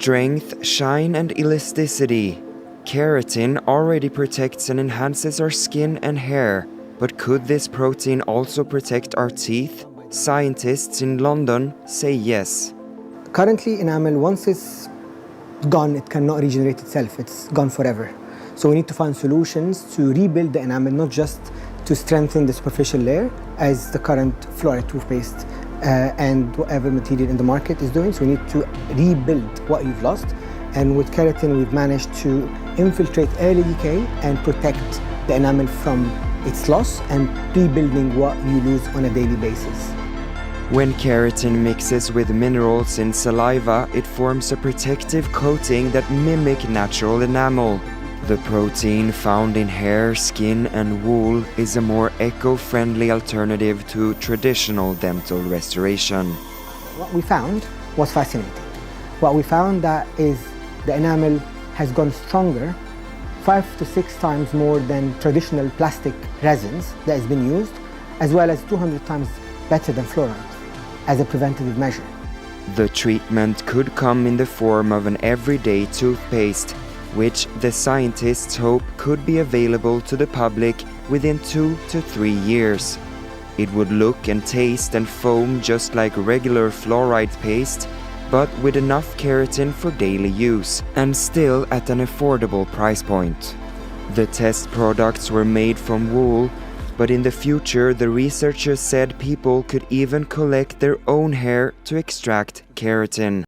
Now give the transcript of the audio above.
strength, shine, and elasticity. Keratin already protects and enhances our skin and hair, but could this protein also protect our teeth? Scientists in London say yes. Currently, enamel, once it's gone, it cannot regenerate itself. It's gone forever. So we need to find solutions to rebuild the enamel, not just to strengthen the superficial layer, as the current fluoride toothpaste and whatever material in the market is doing. So we need to rebuild what you've lost. And with keratin, we've managed to infiltrate early decay and protect the enamel from its loss and rebuilding what you lose on a daily basis. When keratin mixes with minerals in saliva, it forms a protective coating that mimics natural enamel. The protein found in hair, skin, and wool is a more eco-friendly alternative to traditional dental restoration. What we found was fascinating. What we found that is the enamel has gone stronger 5 to 6 times more than traditional plastic resins that has been used, as well as 200 times better than fluoride as a preventative measure. The treatment could come in the form of an everyday toothpaste, which the scientists hope could be available to the public within 2 to 3 years. It would look and taste and foam just like regular fluoride paste, but with enough keratin for daily use, and still at an affordable price point. The test products were made from wool, but in the future the researchers said people could even collect their own hair to extract keratin.